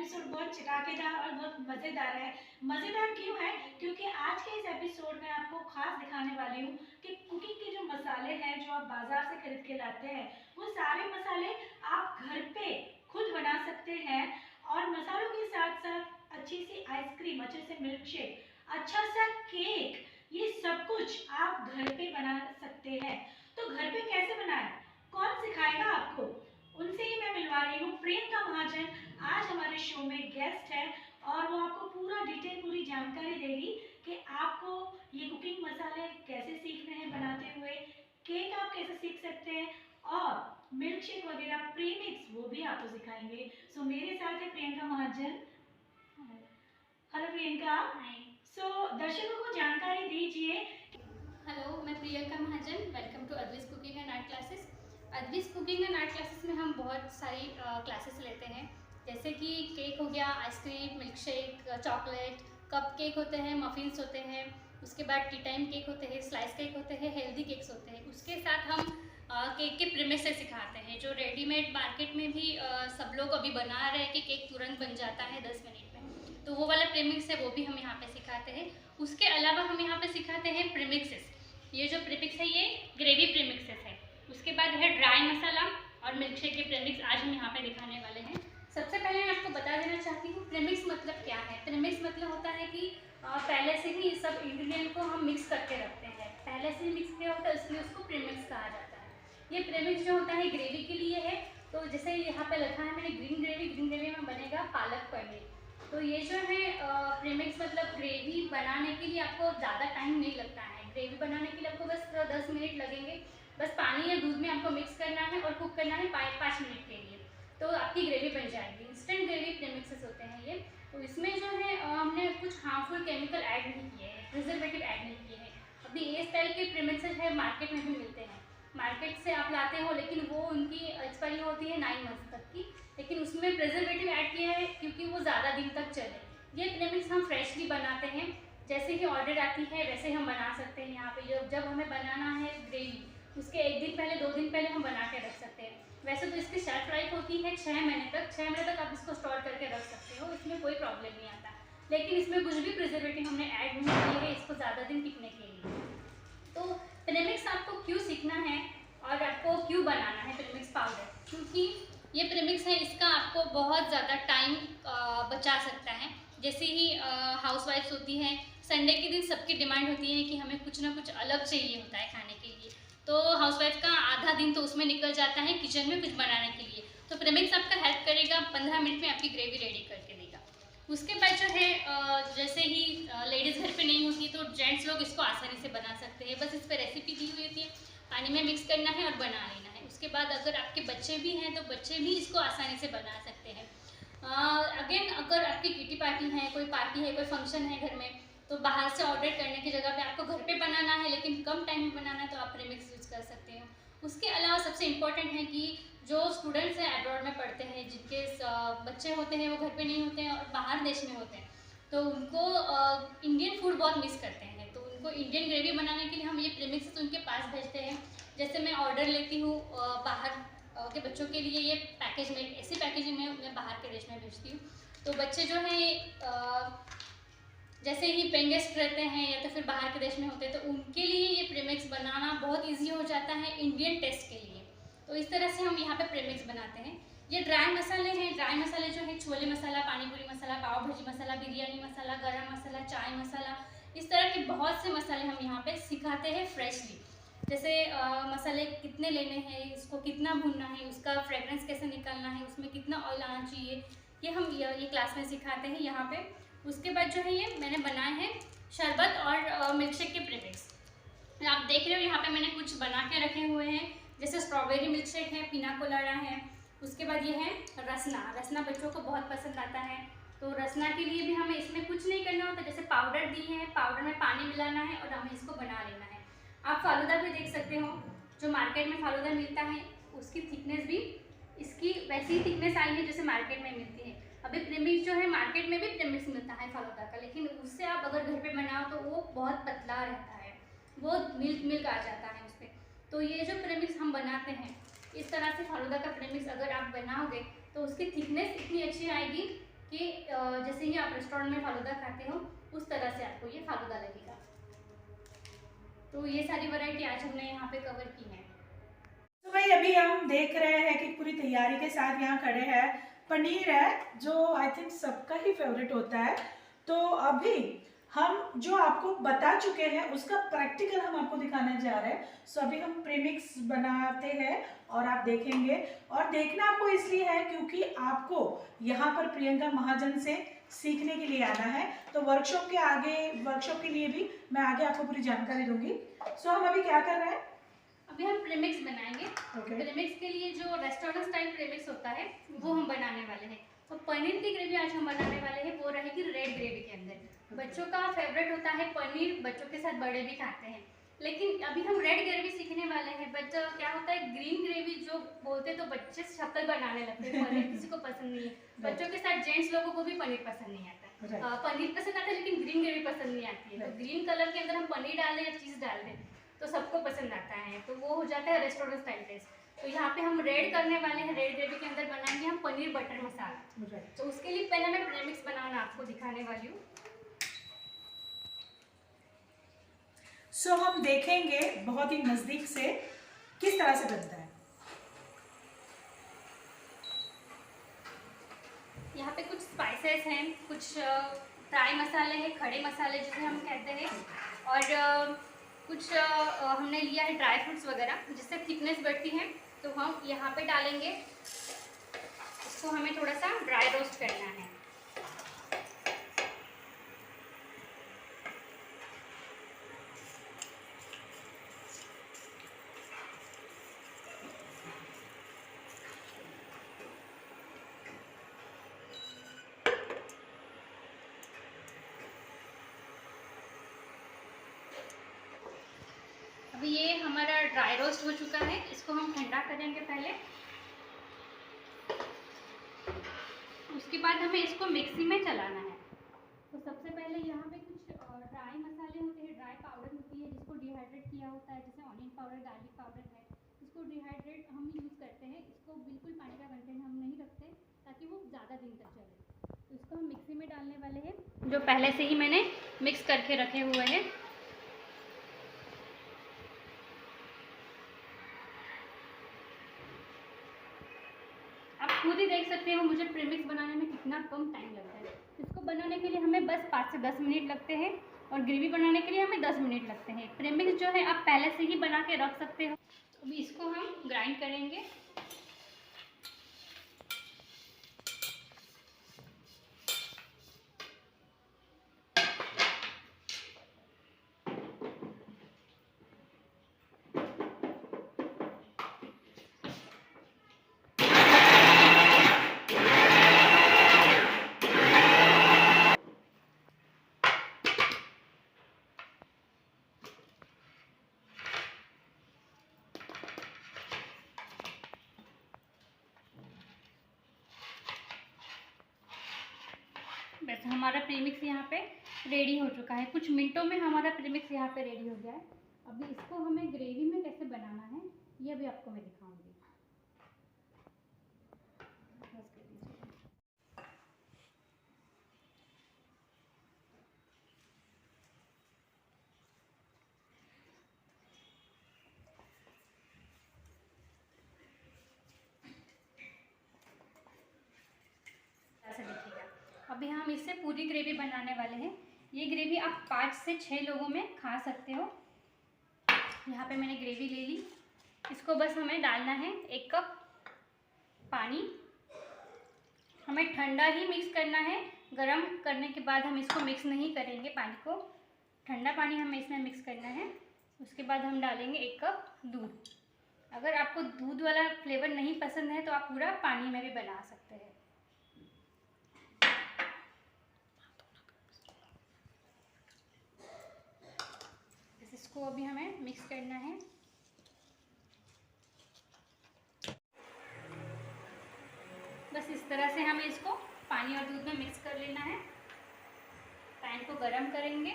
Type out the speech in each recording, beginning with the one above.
Episode बहुत चटाकेदार और बहुत मज़ेदार है। मज़ेदार क्यों है? क्योंकि आज के इस एपिसोड में आपको खास दिखाने वाली हूँ कि कुकिंग के जो मसाले हैं जो आप बाजार से खरीद के लाते हैं, वो सारे मसाले आप घर पे खुद बना सकते हैं। और मसालों के साथ साथ अच्छी सी आइसक्रीम, अच्छे से मिल्क शेक, अच्छा सा केक, ये सब कुछ आप घर पे बना सकते हैं। तो घर पे कैसे बनाएं, कौन सिखाएगा आपको? उनसे ही मैं मिलवा रही हूँ। प्रियंका महाजन आज हमारे शो में गेस्ट है और वो आपको पूरा डिटेल, पूरी जानकारी देगी कि आपको ये कुकिंग मसाले कैसे सीखने हैं बनाते हुए, केक आप कैसे सीख सकते हैं, और मिल्क शेक वगैरह प्रीमिक्स वो भी आपको सिखाएंगे। सो मेरे साथ है प्रियंका महाजन। हेलो प्रियंका। सो दर्शकों को जानकारी दीजिए। हेलो, मैं Priyanka Mahajan. Welcome to Advis cooking and art classes. Advis cooking and art classes में हम बहुत सारी क्लासेस लेते हैं, जैसे कि केक हो गया, ice cream, milk shake, chocolate, cup cake होते हैं, मफिन्स होते हैं, उसके बाद टी टाइम केक होते हैं, स्लाइस केक होते हैं, हेल्दी केक्स होते हैं। उसके साथ हम केक के प्रीमिसेस सिखाते हैं, जो रेडीमेड मार्केट में भी सब लोग अभी बना रहे हैं कि केक तुरंत बन जाता है 10 मिनट में, तो वो वाला प्रीमिक्स है वो भी हम यहाँ पे सिखाते हैं। उसके अलावा हम यहाँ पे सिखाते हैं प्रीमिक्सेस। ये जो प्रीमिक्स है ये ग्रेवी प्रीमिक्सेस है। उसके बाद है ड्राई मसाला और मिल्क शेक के प्रीमिक्स आज हम यहाँ पे दिखाने वाले हैं। सबसे पहले मैं आपको बता देना चाहती हूँ प्रीमिक्स मतलब क्या है। प्रीमिक्स मतलब होता है कि पहले से ही सब इंग्रेडिएंट को हम मिक्स करके रखते हैं, पहले से ही मिक्स किया होता है, इसलिए उसको प्रीमिक्स कहा जाता है। ये प्रीमिक्स जो होता है ग्रेवी के लिए है। तो जैसे यहाँ पे लिखा है मैंने ग्रीन ग्रेवी में बनेगा पालक पनीर। तो ये जो है प्रीमिक्स मतलब ग्रेवी बनाने के लिए आपको ज़्यादा टाइम नहीं लगता है। ग्रेवी बनाने के लिए आपको बस 10 मिनट लगेंगे। बस पानी या दूध में आपको मिक्स करना है और कुक करना है 5 मिनट के लिए, तो आपकी ग्रेवी बन जाएगी। इंस्टेंट ग्रेवी प्रीमिक्सेस होते हैं ये। तो इसमें जो है हमने कुछ हार्मफुल केमिकल ऐड नहीं किए हैं, प्रिजर्वेटिव ऐड नहीं किए हैं। अभी ये स्टाइल के प्रीमिक्सेस है मार्केट में भी मिलते हैं, मार्केट से आप लाते हो, लेकिन वो उनकी एक्सपायरी होती है 9 मंथ तक की, लेकिन उसमें प्रिजर्वेटिव ऐड किया है क्योंकि वो ज़्यादा दिन तक चले। ये प्रीमिक्स हम फ्रेशली बनाते हैं, जैसे ही ऑर्डर आती है वैसे हम बना सकते हैं। यहाँ पे जब हमें बनाना है ग्रेवी, उसके 1 दिन पहले 2 दिन पहले हम बना के रख सकते हैं। वैसे तो इसकी शेल्फ लाइफ होती है 6 महीने तक। 6 महीने तक आप इसको स्टोर करके रख सकते हो, इसमें कोई प्रॉब्लम नहीं आता। लेकिन इसमें कुछ भी प्रिजर्वेटिव हमने ऐड नहीं किए है इसको ज़्यादा दिन टिकने के लिए। तो प्रीमिक्स आपको क्यों सीखना है और आपको क्यों बनाना है प्रीमिक्स पाउडर, क्योंकि ये प्रीमिक्स है, इसका आपको बहुत ज़्यादा टाइम बचा सकता है। जैसे ही हाउसवाइफ्स होती हैं, संडे के दिन सबकी डिमांड होती है कि हमें कुछ ना कुछ अलग चाहिए होता है खाने के लिए, तो हाउसवाइफ का आधा दिन तो उसमें निकल जाता है किचन में कुछ बनाने के लिए। तो प्रीमिक्स आपका हेल्प करेगा, 15 मिनट में आपकी ग्रेवी रेडी करके देगा। उसके बाद जो है जैसे ही लेडीज़ घर पे नहीं होती तो जेंट्स लोग इसको आसानी से बना सकते हैं। बस इस पर रेसिपी दी हुई होती है, पानी में मिक्स करना है और बना लेना है। उसके बाद अगर आपके बच्चे भी हैं तो बच्चे भी इसको आसानी से बना सकते हैं। अगेन अगर आपकी किटी पार्टी है, कोई पार्टी है, कोई फंक्शन है घर में, तो बाहर से ऑर्डर करने की जगह पे आपको घर पे बनाना है लेकिन कम टाइम में बनाना है, तो आप प्रीमिक्स यूज़ कर सकते हो। उसके अलावा सबसे इम्पोर्टेंट है कि जो स्टूडेंट्स हैं अब्रॉड में पढ़ते हैं, जिनके बच्चे होते हैं वो घर पे नहीं होते हैं और बाहर देश में होते हैं, तो उनको इंडियन फूड बहुत मिस करते हैं। तो उनको इंडियन ग्रेवी बनाने के लिए हम ये प्रीमिक्स उनके पास भेजते हैं। जैसे मैं ऑर्डर लेती हूँ बाहर के बच्चों के लिए, ये पैकेज में ऐसी पैकेजिंग में मैं बाहर के देश में भेजती हूँ। तो बच्चे जो हैं जैसे ही पेइंग गेस्ट रहते हैं या तो फिर बाहर के देश में होते हैं, तो उनके लिए ये प्रीमिक्स बनाना बहुत ईजी हो जाता है इंडियन टेस्ट के लिए। तो इस तरह से हम यहाँ पे प्रीमिक्स बनाते हैं। ये ड्राई मसाले हैं। ड्राई मसाले जो है छोले मसाला, पानीपुरी मसाला, पाव भाजी मसाला, बिरयानी मसाला, गरम मसाला, चाय मसाला, इस तरह के बहुत से मसाले हम यहाँ पे सिखाते हैं फ्रेशली। जैसे मसाले कितने लेने हैं, इसको कितना भूनना है, उसका फ्रेगरेंस कैसे निकालना है, उसमें कितना ऑयल आना चाहिए, ये हम ये क्लास में सिखाते हैं यहाँ पे। उसके बाद जो है ये मैंने बनाए हैं शरबत और मिल्क शेक के प्रीमिक्स। आप देख रहे हो यहाँ पे मैंने कुछ बना के रखे हुए हैं, जैसे स्ट्रॉबेरी मिल्क शेक है, पिना कोलाडा है। उसके बाद ये है रसना। रसना बच्चों को बहुत पसंद आता है, तो रसना के लिए भी हमें इसमें कुछ नहीं करना होता, जैसे पाउडर दी है, पाउडर में पानी मिलाना है और हमें इसको बना लेना है। आप फालूदा भी देख सकते हो, जो मार्केट में फालूदा मिलता है उसकी थिकनेस भी इसकी वैसी ही थिकनेस आई है जैसे मार्केट में मिलती है। अभी प्रीमिक्स जो है मार्केट में भी प्रीमिक्स मिलता है फालूदा का, लेकिन उससे आप अगर घर पे बनाओ तो वो बहुत पतला रहता है, बहुत मिल्क आ जाता है उस पर। तो ये जो प्रीमिक्स हम बनाते हैं इस तरह से फालूदा का प्रीमिक्स अगर आप बनाओगे तो उसकी थिकनेस इतनी अच्छी आएगी कि जैसे ही आप रेस्टोरेंट में फालूदा खाते हो उस तरह से आपको ये फालूदा लगेगा। तो ये सारी वैरायटी आज हमने यहाँ पे कवर की है। तो भाई अभी हम देख रहे हैं कि पूरी तैयारी के साथ यहाँ खड़े हैं। पनीर है जो आई थिंक सबका ही फेवरेट होता है। तो अभी हम जो आपको बता चुके हैं उसका प्रैक्टिकल हम आपको दिखाने जा रहे हैं। सो अभी हम प्रीमिक्स बनाते हैं और आप देखेंगे, और देखना आपको इसलिए है क्योंकि आपको यहाँ पर प्रियंका महाजन से सीखने के लिए आना है। तो वर्कशॉप के लिए भी मैं आगे आपको पूरी जानकारी दूंगी। सो हम अभी क्या कर रहे हैं, अभी हम प्रीमिक्स बनाएंगे। प्रीमिक्स के लिए जो रेस्टोरेंट स्टाइल प्रीमिक्स होता है वो हम बनाने वाले हैं। तो पनीर की ग्रेवी आज हम बनाने वाले हैं, वो रहेगी रेड ग्रेवी के अंदर। बच्चों का फेवरेट होता है पनीर, बच्चों के साथ बड़े भी खाते हैं, लेकिन अभी हम रेड ग्रेवी सीखने वाले हैं। बच्चा क्या होता है, ग्रीन ग्रेवी जो बोलते तो बच्चे शक्ल बनाने लगते हैं, पनीर किसी को पसंद नहीं है। बच्चों के साथ जेंट्स लोगों को भी पनीर पसंद नहीं आता। पनीर पसंद आता है लेकिन ग्रीन ग्रेवी पसंद नहीं आती है। तो ग्रीन कलर के अंदर हम पनीर डाल दें या चीज़ डाल दें तो सबको पसंद आता है, तो वो हो जाता है रेस्टोरेंट स्टाइल टेस्ट। तो यहाँ पे हम रेड करने वाले हैं, रेड ग्रेवी के अंदर बनाएंगे हम पनीर बटर मसाला। तो उसके लिए पहले मैं प्रीमिक्स बनाना आपको दिखाने वाली हूँ। सो हम देखेंगे बहुत ही नजदीक से किस तरह से बनता है। यहाँ पे कुछ स्पाइसेस हैं, कुछ फ्राई मसाले हैं, खड़े मसाले जिसे हम कहते हैं, और कुछ हमने लिया है ड्राई फ्रूट्स वगैरह जिससे थिकनेस बढ़ती है। तो हम यहाँ पे डालेंगे, इसको हमें थोड़ा सा ड्राई रोस्ट करना है। अभी ये हमारा ड्राई रोस्ट हो चुका है, इसको हम ठंडा करेंगे पहले। उसके बाद हमें इसको मिक्सी में चलाना है। तो सबसे पहले यहाँ पे कुछ ड्राई मसाले होते हैं, ड्राई पाउडर होती है जिसको डिहाइड्रेट किया होता है, जैसे ऑनियन पाउडर, गार्लिक पाउडर है। इसको डिहाइड्रेट हम यूज़ करते हैं, इसको बिल्कुल पानी का कंटेंट हम नहीं रखते ताकि वो ज़्यादा दिन तक चले। तो इसको हम मिक्सी में डालने वाले हैं, जो पहले से ही मैंने मिक्स करके रखे हुए हैं। खुद ही देख सकते हो मुझे प्रीमिक्स बनाने में कितना कम टाइम लगता है। इसको बनाने के लिए हमें बस 5 से 10 मिनट लगते हैं और ग्रेवी बनाने के लिए हमें 10 मिनट लगते हैं। प्रीमिक्स जो है आप पहले से ही बना के रख सकते हो। अभी इसको हम ग्राइंड करेंगे। बस हमारा प्रीमिक्स यहाँ पे रेडी हो चुका है। कुछ मिनटों में हमारा प्रीमिक्स यहाँ पे रेडी हो गया है। अभी इसको हमें ग्रेवी में कैसे बनाना है ये भी आपको मैं दिखाऊंगी। अभी हम इससे पूरी ग्रेवी बनाने वाले हैं। ये ग्रेवी आप 5 से 6 लोगों में खा सकते हो। यहाँ पे मैंने ग्रेवी ले ली, इसको बस हमें डालना है 1 कप पानी। हमें ठंडा ही मिक्स करना है, गरम करने के बाद हम इसको मिक्स नहीं करेंगे पानी को। ठंडा पानी हमें इसमें मिक्स करना है। उसके बाद हम डालेंगे 1 कप दूध। अगर आपको दूध वाला फ्लेवर नहीं पसंद है तो आप पूरा पानी में भी बना सकते हैं। इसको अभी हमें मिक्स करना है। बस इस तरह से हमें इसको पानी और दूध में मिक्स कर लेना है। पैन को गरम करेंगे,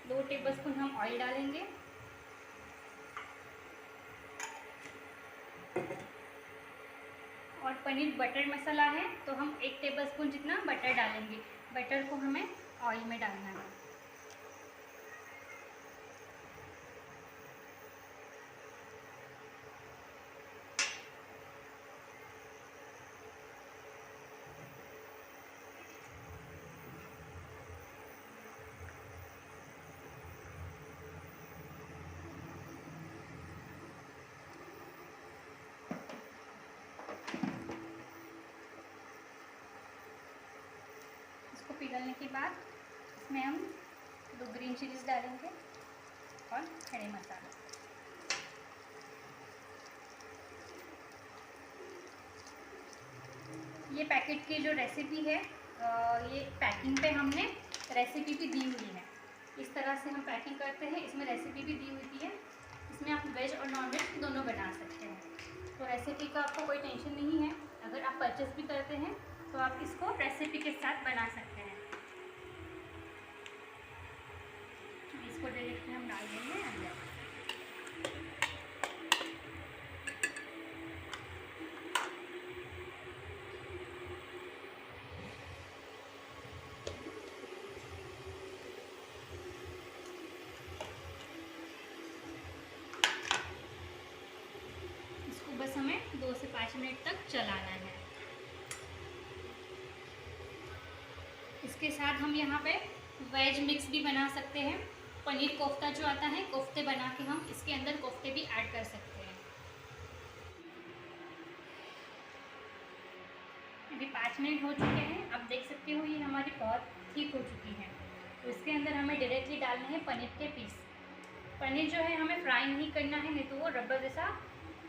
2 टेबलस्पून हम ऑयल डालेंगे। और पनीर बटर मसाला है, तो हम 1 टेबलस्पून जितना बटर डालेंगे। बटर को हमें ऑयल में डालना है। पिघलने के बाद इसमें हम 2 ग्रीन चिलीज डालेंगे और खड़े मसाला। ये पैकेट की जो रेसिपी है, ये पैकिंग पे हमने रेसिपी भी दी हुई है। इस तरह से हम पैकिंग करते हैं, इसमें रेसिपी भी दी हुई है। इसमें आप वेज और नॉन वेज दोनों बना सकते हैं, तो रेसिपी का आपको कोई टेंशन नहीं है। अगर आप परचेस भी करते हैं तो आप इसको रेसिपी के साथ बना सकते हैं। इसको डायरेक्टली हम डाल देंगे अंदर। इसको बस हमें 2 से 5 मिनट तक चलाना है। इसके साथ हम यहाँ पे वेज मिक्स भी बना सकते हैं। पनीर कोफ्ता जो आता है, कोफ्ते बना के हम इसके अंदर कोफ्ते भी ऐड कर सकते हैं। अभी 5 मिनट हो चुके हैं, आप देख सकते हो ये हमारी बहुत ठीक हो चुकी है। तो इसके अंदर हमें डायरेक्टली डालने हैं पनीर के पीस। पनीर जो है हमें फ्राई नहीं करना है, नहीं तो वो रबर जैसा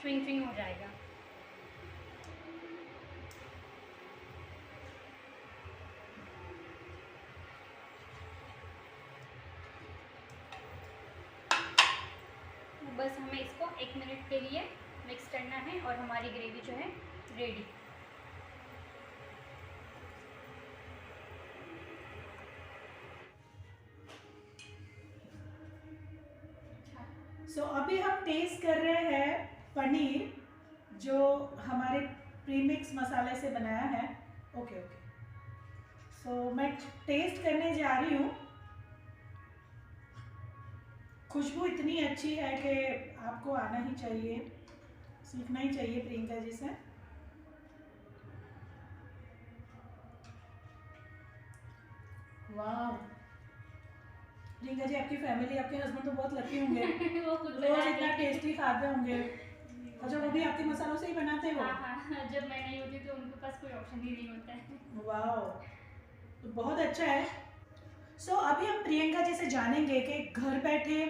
च्विंग च्विंग हो जाएगा। बस हमें इसको 1 मिनट के लिए मिक्स करना है और हमारी ग्रेवी जो है रेडी। सो अभी हम टेस्ट कर रहे हैं पनीर जो हमारे प्रीमिक्स मसाले से बनाया है। ओके ओके, सो मैं टेस्ट करने जा रही हूँ। खुशबू इतनी अच्छी है कि आपको आना ही चाहिए, सीखना ही चाहिए प्रियंका जी से। वाह प्रियंका जी, आपकी फैमिली, आपके हस्बैंड तो बहुत लकी होंगे। वो खुद रोज इतना टेस्टी खाते होंगे। अच्छा, वो भी आपके मसालों से ही बनाते हो? हाँ, जब मैं नहीं होती तो उनके पास कोई ऑप्शन ही नहीं होता है। वाह, तो बहुत अच्छा है। सो अभी हम प्रियंका जी से जानेंगे कि घर बैठे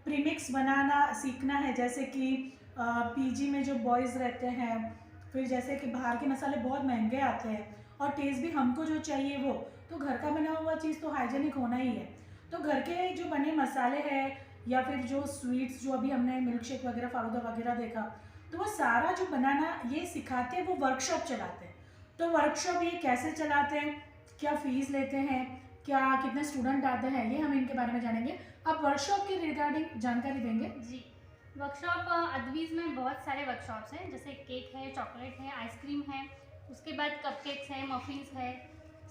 प्रीमिक्स बनाना सीखना है, जैसे कि पीजी में जो बॉयज़ रहते हैं, फिर जैसे कि बाहर के मसाले बहुत महंगे आते हैं और टेस्ट भी हमको जो चाहिए वो, तो घर का बना हुआ चीज़ तो हाइजेनिक होना ही है। तो घर के जो बने मसाले हैं या फिर जो स्वीट्स जो अभी हमने मिल्क शेक वगैरह फालूदा वगैरह देखा, तो वो सारा जो बनाना ये सिखाते हैं, वो वर्कशॉप चलाते हैं। तो वर्कशॉप ये कैसे चलाते हैं, क्या फ़ीस लेते हैं, क्या कितने स्टूडेंट आते हैं, ये हम इनके बारे में जानेंगे। आप वर्कशॉप के रिगार्डिंग जानकारी देंगे? जी, वर्कशॉप अद्वीज में बहुत सारे वर्कशॉप्स हैं, जैसे केक है, चॉकलेट है, आइसक्रीम है, उसके बाद कपकेक्स है, मफिन्स है,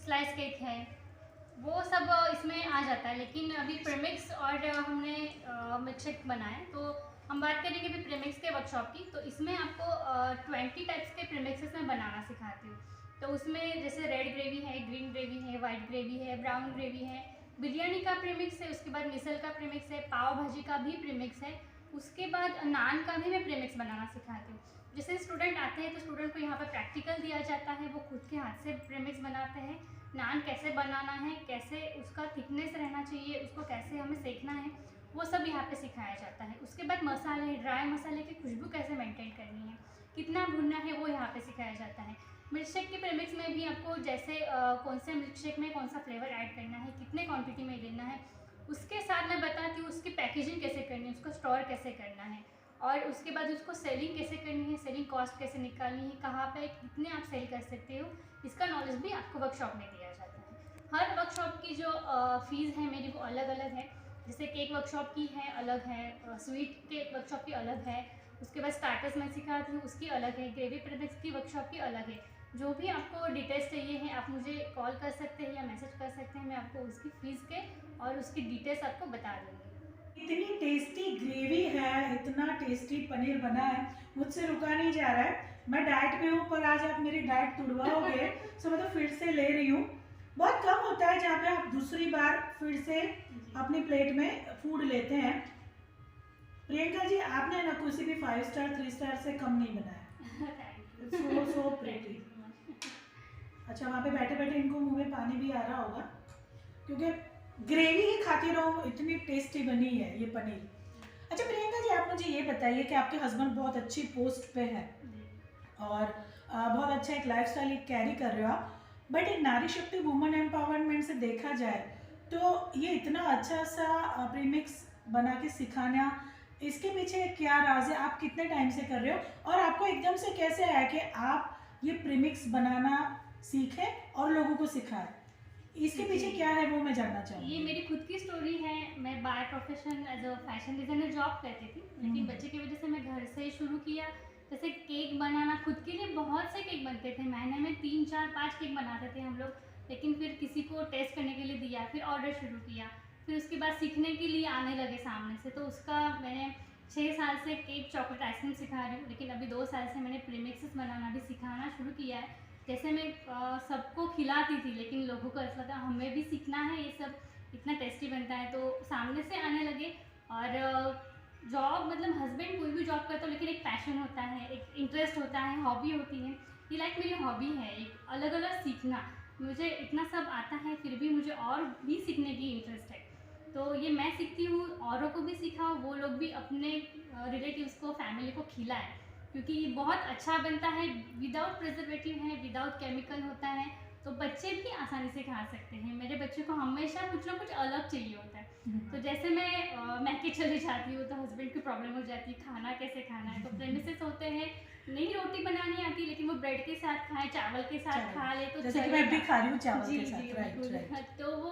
स्लाइस केक है, वो सब इसमें आ जाता है। लेकिन अभी प्रीमिक्स और हमने मिल्क शेक बनाया है, तो हम बात करेंगे अभी प्रीमिक्स के वर्कशॉप की। तो इसमें आपको 20 टाइप्स के प्रीमिक्सेस में बनाना सिखाती हूँ। तो उसमें जैसे रेड ग्रेवी है, ग्रीन ग्रेवी है, वाइट ग्रेवी है, ब्राउन ग्रेवी है, बिरयानी का प्रीमिक्स है, उसके बाद मिसल का प्रीमिक्स है, पाव भाजी का भी प्रीमिक्स है, उसके बाद नान का भी मैं प्रीमिक्स बनाना सिखाती हूँ। जैसे स्टूडेंट आते हैं तो स्टूडेंट को यहाँ पर प्रैक्टिकल दिया जाता है, वो खुद के हाथ से प्रीमिक्स बनाते हैं। नान कैसे बनाना है, कैसे उसका थिकनेस रहना चाहिए, उसको कैसे हमें सेकना है, वो सब यहाँ पे सिखाया जाता है। उसके बाद मसाले, ड्राई मसाले की खुशबू कैसे मेंटेन करनी है, कितना भुनना है, वो यहाँ पे सिखाया जाता है। मिल्क शेक के प्रीमिक्स में भी आपको जैसे कौन से मिल्क शेक में कौन सा फ्लेवर ऐड करना है, कितने क्वांटिटी में लेना है, उसके साथ मैं बताती हूँ उसकी पैकेजिंग कैसे करनी है, उसको स्टोर कैसे करना है, और उसके बाद उसको सेलिंग कैसे करनी है, सेलिंग कॉस्ट कैसे निकालनी है, कहाँ पे कितने आप सेल कर सकते हो, इसका नॉलेज भी आपको वर्कशॉप में दिया जाता है। हर वर्कशॉप की जो फ़ीस है मेरी वो अलग अलग है। जैसे केक वर्कशॉप की है अलग है, स्वीट केक वर्कशॉप की अलग है, उसके बाद स्टार्टर्स मैं सिखाती हूँ उसकी अलग है, ग्रेवी प्रेमिक्स की वर्कशॉप की अलग है। जो भी आपको डिटेल्स चाहिए हैं आप मुझे कॉल कर सकते हैं या मैसेज कर सकते हैं, मैं आपको उसकी फ़ीस के और उसकी डिटेल्स आपको बता दूँगी। इतनी टेस्टी ग्रेवी है, इतना टेस्टी पनीर बना है, मुझसे रुका नहीं जा रहा है। मैं डाइट पे हूँ पर आज आप मेरी डाइट तुड़वाओगे सो मैं तो फिर से ले रही हूँ। बहुत कम होता है जहाँ पे आप दूसरी बार फिर से अपनी प्लेट में फूड लेते हैं। प्रियंका जी आपने ना किसी भी 5 स्टार 3 स्टार से कम नहीं बनाया। So pretty. अच्छा वहाँ पे बैठे बैठे इनको मुंह में पानी भी आ रहा होगा क्योंकि ग्रेवी ही खाती रहो, इतनी टेस्टी बनी है ये पनीर। अच्छा प्रियंका जी आप मुझे ये बताइए कि आपके हस्बैंड बहुत अच्छी पोस्ट पे है और बहुत अच्छा एक लाइफस्टाइल कैरी कर रहे हो आप, बट एक नारी शक्ति वुमन एम्पावरमेंट से देखा जाए तो ये इतना अच्छा सा प्रीमिक्स बना के सिखाना, इसके पीछे क्या राज है? आप कितने टाइम से कर रहे हो और आपको एकदम से कैसे आया कि आप ये प्रीमिक्स बनाना सीखे और लोगों को सिखाए? इसके पीछे क्या है वो मैं जानना चाहूँगी। ये मेरी खुद की स्टोरी है। मैं by profession as a fashion designer job करती थी, लेकिन बच्चे की वजह से मैं घर से ही शुरू किया। जैसे केक बनाना, खुद के लिए बहुत से केक बनते थे, महीने में 3 4 5 केक बनाते थे हम लोग। लेकिन फिर किसी को टेस्ट करने के लिए दिया, फिर ऑर्डर शुरू किया, फिर उसके बाद सीखने के लिए आने लगे सामने से। तो उसका मैंने 6 साल से केक चॉकलेट आइसक्रीम सिखा रही हूँ, लेकिन अभी 2 साल से मैंने प्रीमिक्सेस बनाना भी सिखाना शुरू किया है। जैसे मैं सबको खिलाती थी, लेकिन लोगों को ऐसा लगता हमें भी सीखना है, ये सब इतना टेस्टी बनता है, तो सामने से आने लगे। और जॉब मतलब हस्बैंड कोई भी जॉब करता हो, लेकिन एक पैशन होता है, एक इंटरेस्ट होता है, हॉबी होती है। ये लाइक मेरी हॉबी है, एक अलग अलग सीखना। मुझे इतना सब आता है फिर भी मुझे और भी सीखने की इंटरेस्ट है। तो ये मैं सीखती हूँ, औरों को भी सिखाओ, वो लोग भी अपने रिलेटिव्स को, फैमिली को खिलाएं, क्योंकि ये बहुत अच्छा बनता है, विदाउट प्रिजर्वेटिव है, विदाउट केमिकल होता है, तो बच्चे भी आसानी से खा सकते हैं। मेरे बच्चे को हमेशा कुछ ना कुछ अलग चाहिए होता है। तो जैसे मैं मैके चली जाती हूँ तो हस्बैंड की प्रॉब्लम हो जाती है, खाना कैसे खाना है। तो प्रेमिसेस होते हैं, नहीं रोटी बनानी आती, लेकिन वो ब्रेड के साथ खाए, चावल के साथ खा ले तो जैसे कि मैं भी खा रही हूँ चावल जी के साथ। जी राइट बिल्कुल। राइट। तो वो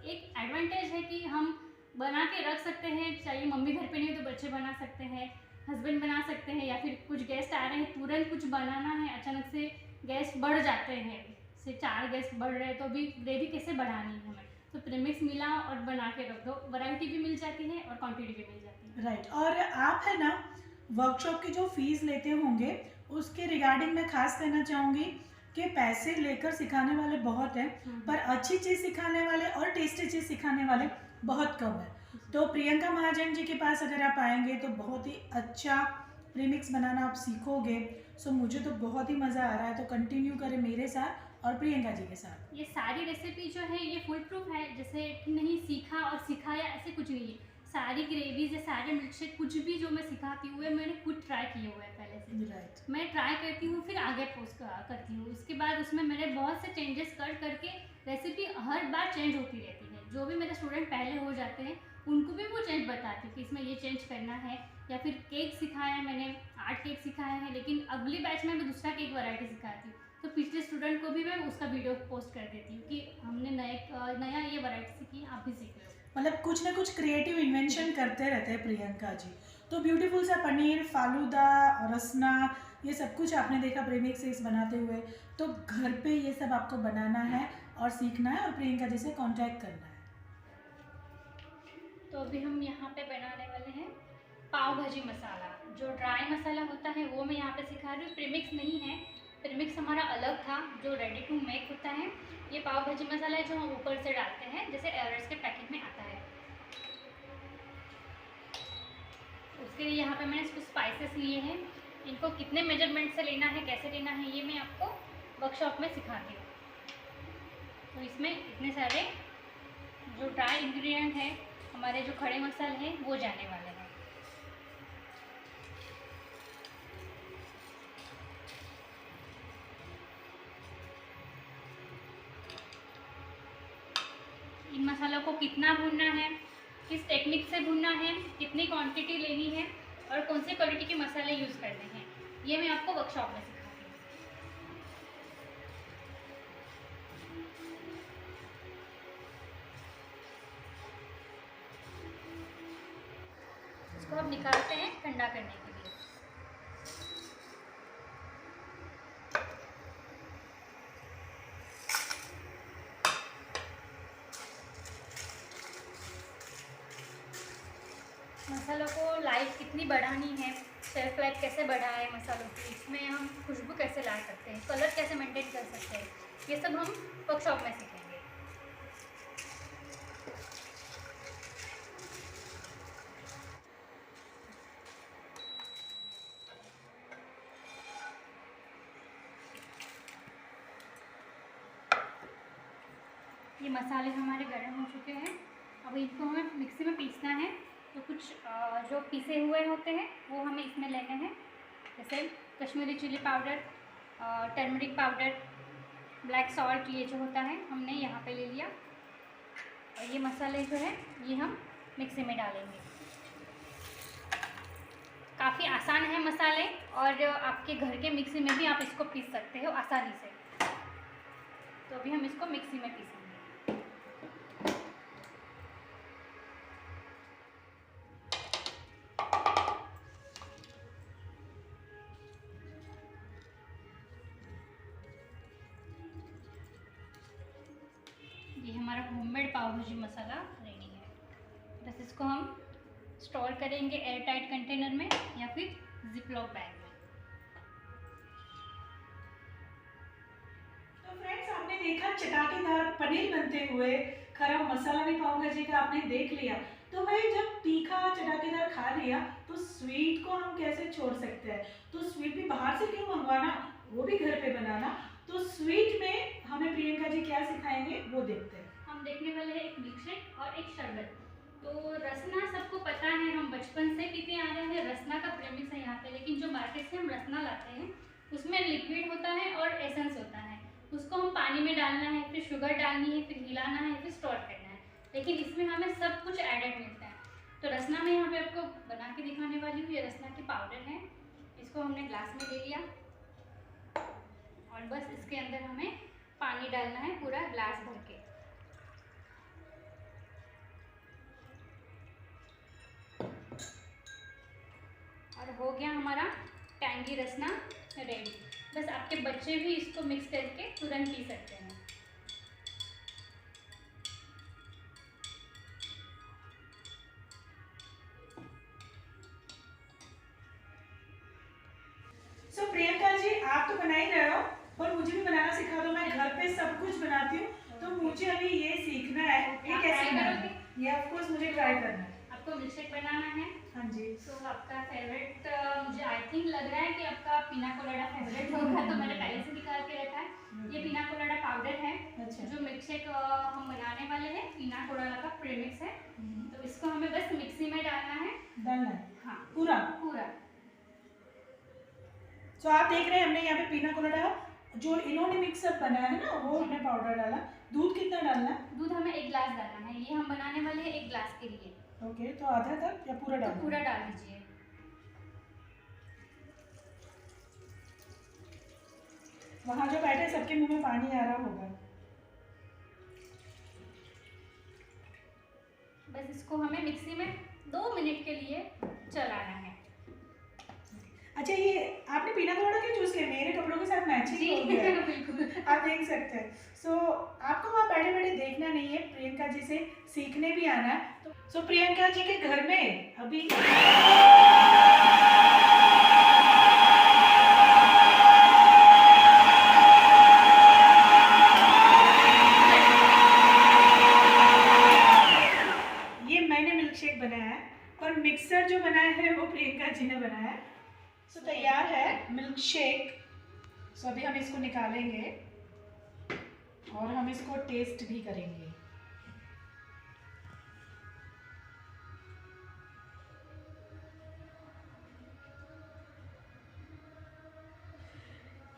एक एडवांटेज है कि हम बना के रख सकते हैं, चाहिए मम्मी घर पे नहीं हो तो बच्चे बना सकते हैं, हस्बैंड बना सकते हैं, या फिर कुछ गेस्ट आ रहे हैं तुरंत कुछ बनाना है, अचानक से गेस्ट बढ़ जाते हैं, से 4 गेस्ट बढ़ रहे हैं तो अभी ग्रेवी कैसे बढ़ानी है हमें, तो प्रीमिक्स मिला और बना के रख दो, वैरायटी भी मिल जाती है और क्वांटिटी भी मिल जाती है। राइट। और आप है ना वर्कशॉप की जो फीस लेते होंगे उसके रिगार्डिंग मैं खास कहना चाहूँगी कि पैसे लेकर सिखाने वाले बहुत हैं पर अच्छी चीज़ सिखाने वाले और टेस्टी चीज़ सिखाने वाले बहुत कम है। तो प्रियंका महाजन जी के पास अगर आप आएंगे तो बहुत ही अच्छा प्रीमिक्स बनाना आप सीखोगे। सो मुझे तो बहुत ही मज़ा आ रहा है, तो कंटिन्यू करें मेरे साथ और प्रियंका जी के साथ। ये सारी रेसिपी जो है ये फुल प्रूफ है, जैसे कि नहीं सीखा और सिखाया ऐसे कुछ नहीं है। सारी ग्रेवीज या सारे मिल्कशेक कुछ भी जो मैं सिखाती हूँ मैंने खुद ट्राई किए हुए हैं पहले से। राइट। मैं ट्राई करती हूँ फिर आगे पोस्ट करती हूँ, उसके बाद उसमें मैंने बहुत से चेंजेस कर करके रेसिपी हर बार चेंज होती रहती है। जो भी मेरे स्टूडेंट पहले हो जाते हैं उनको भी वो चेंज बताती हूँ कि इसमें ये चेंज करना है। या फिर केक सिखाया है मैंने, 8 केक सिखाए हैं, लेकिन अगली बैच में मैं दूसरा केक वैरायटी सिखाती हूँ, तो पिछले स्टूडेंट को भी मैं उसका वीडियो पोस्ट कर देती हूँ कि हमने नया ये वैरायटी सीखी, आप भी सीख लो। मतलब कुछ ना कुछ क्रिएटिव इन्वेंशन करते रहते हैं प्रियंका जी। तो ब्यूटीफुल सा पनीर, फालूदा, रसना, ये सब कुछ आपने देखा प्रीमिक्स बनाते हुए। तो घर पे ये सब आपको बनाना है और सीखना है और प्रियंका जी से कांटेक्ट करना है। तो अभी हम यहाँ पे बनाने वाले हैं पाव भाजी मसाला। जो ड्राई मसाला होता है वो मैं यहाँ पे सिखा रही हूँ, प्रीमिक्स नहीं है। प्रीमिक्स हमारा अलग था जो रेडी टू मेक होता है। ये पाव भाजी मसाला है जो हम ऊपर से डालते हैं, जैसे एवरेस्ट के पैकेट में आता है। उसके लिए यहाँ पे मैंने इसको स्पाइसेस लिए हैं, इनको कितने मेजरमेंट से लेना है, कैसे लेना है, ये मैं आपको वर्कशॉप में सिखाती हूँ। तो इसमें इतने सारे जो ड्राई इंग्रेडिएंट है, हमारे जो खड़े मसाले हैं वो जाने वाले हैं। इन मसालों को कितना भूनना है, किस टेक्निक से भूनना है, कितनी क्वांटिटी लेनी है और कौन से क्वालिटी के मसाले यूज़ करने हैं, ये मैं आपको वर्कशॉप में सिखाती हूँ। हम निकालते हैं ठंडा करने के लिए। मसालों को लाइफ कितनी बढ़ानी है, शेल्फ लाइफ कैसे बढ़ाए मसालों की, इसमें हम खुशबू कैसे ला सकते हैं, कलर कैसे मेंटेन कर सकते हैं, ये सब हम वर्कशॉप में सीखेंगे। ये मसाले हमारे गर्म हो चुके हैं। अब इनको हमें मिक्सी में पीसना है। तो कुछ जो पीसे हुए होते हैं वो हमें इसमें लेने हैं, जैसे Kashmiri chilli powder, turmeric powder, black salt, ये जो होता है हमने यहाँ पे ले लिया। और ये मसाले जो है ये हम मिक्सी में डालेंगे। काफ़ी आसान है मसाले, और आपके घर के मिक्सी में भी आप इसको पीस सकते हो आसानी से। तो अभी हम इसको मिक्सी में पीसेंगे। ये हमारा होममेड पाव भाजी मसाला रेडी है। बस इसको हम स्टोर करेंगे एयर टाइट कंटेनर में या फिर जिपलॉक बैग में। तो फ्रेंड्स, आपने देखा चटाकेदार पनीर बनते हुए, खरा मसाला भी पाव भाजी का आपने देख लिया। तो भाई जब तीखा चटाकेदार खा लिया तो स्वीट को हम कैसे छोड़ सकते हैं? तो स्वीट भी बाहर से क्यों मंगवाना, वो भी घर पे बनाना। तो स्वीट में हमें प्रियंका जी क्या सिखाएंगे वो देखते हैं। हम देखने वाले हैं एक मिल्क शेक और एक शरबत। तो रसना सबको पता है, हम बचपन से पीते आ रहे हैं, रसना का प्रेमिक्स है यहाँ पे। लेकिन जो मार्केट से हम रसना लाते हैं उसमें लिक्विड होता है और एसेंस होता है। उसको हम पानी में डालना है, फिर शुगर डालनी है, फिर हिलाना है, फिर स्टोर करना है। लेकिन इसमें हमें सब कुछ एडेड मिलता है। तो रसना मैं यहाँ पे आपको बना के दिखाने वाली हूँ। ये रसना की पाउडर है, इसको हमने ग्लास में ले लिया और बस इसके अंदर हमें पानी डालना है पूरा ग्लास भर के। और हो गया हमारा टैंगी रसना रेडी। बस आपके बच्चे भी इसको मिक्स करके तुरंत पी सकते हैं। सो प्रियंका जी, आप तो बना ही रहे हो, पर मुझे भी बनाना सिखा दो। मैं घर पे सब कुछ बनाती हूँ, तो मुझे अभी ये सीखना है कि कैसे बनाना है। ये ऑफ कोर्स मुझे ट्राई करना है। आपको मिल्क शेक बनाना है। हाँ जी। तो आपका फेवरेट, मुझे आई थिंक लग रहा है कि आपका पीना कोलाडा फेवरेट होगा, तो मैंने पहले से निकाल के रखा है। ये पीना कोलाडा पाउडर है। अच्छा। जो मिल्क शेक हम बनाने वाले हैं पीना कोलाडा का प्रीमिक्स है। तो इसको हमें बस मिक्सी में डालना है। डालना है? हाँ, पूरा पूरा। तो आप देख रहे हैं हमने यहाँ पे पीना कोलाडा जो इन्होंने मिक्सअप बनाया है ना, वो हमने पाउडर डाला। दूध कितना डालना है? दूध हमें 1 ग्लास डालना है। ये हम बनाने वाले हैं 1 ग्लास के लिए। ओके, तो आधा तक या पूरा डालना? तो पूरा डाल दीजिए। वहाँ जो बैठे सबके मुंह में पानी आ रहा होगा। बस इसको हमें मिक्सी में 2 मिनट के लिए चलाना है। अच्छा, ये आपने पीना कोलाडा क्यों चूज किया? मेरे कपड़ों के साथ मैचिंग हो गया है। बिल्कुल। आप देख सकते हैं। सो आपको वहाँ बैठे बैठे देखना नहीं है, प्रियंका जी से सीखने भी आना है। सो प्रियंका जी के घर में अभी ये मैंने मिल्क शेक बनाया है, पर मिक्सर जो बनाया है वो प्रियंका जी ने बनाया है। सो तैयार है मिल्क शेक। सो अभी हम इसको निकालेंगे और हम इसको टेस्ट भी करेंगे।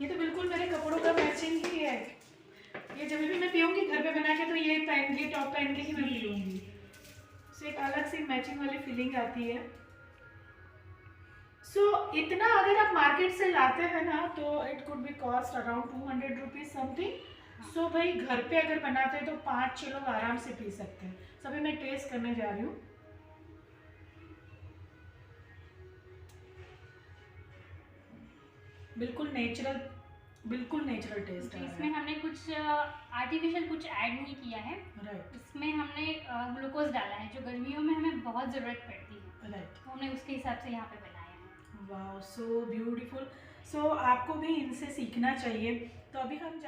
ये तो बिल्कुल मेरे कपड़ों का मैचिंग ही है। ये जब भी मैं पीऊँगी घर पे बना के, तो ये पहन के, टॉप पहन के ही मैं पीऊँगी। सो एक अलग सी मैचिंग वाली फीलिंग आती है। सो इतना अगर आप मार्केट से लाते हैं ना, तो it could be cost around 200 rupees something. So भाई घर पे अगर बनाते हैं तो 5-6 लोग आराम से पी सकते हैं। सभी मैं टेस्ट करने जा रही हूँ। बिल्कुल नेचुरल टेस्ट है। इसमें हमने कुछ आर्टिफिशियल कुछ ऐड नहीं किया है। राइट। इसमें हमने ग्लूकोज डाला है जो गर्मियों में हमें बहुत ज़रूरत पड़ती है। राइट। तो हमने उसके हिसाब से यहाँ पे बनाया है। Wow, so beautiful. सो आपको भी इनसे सीखना चाहिए। तो अभी हम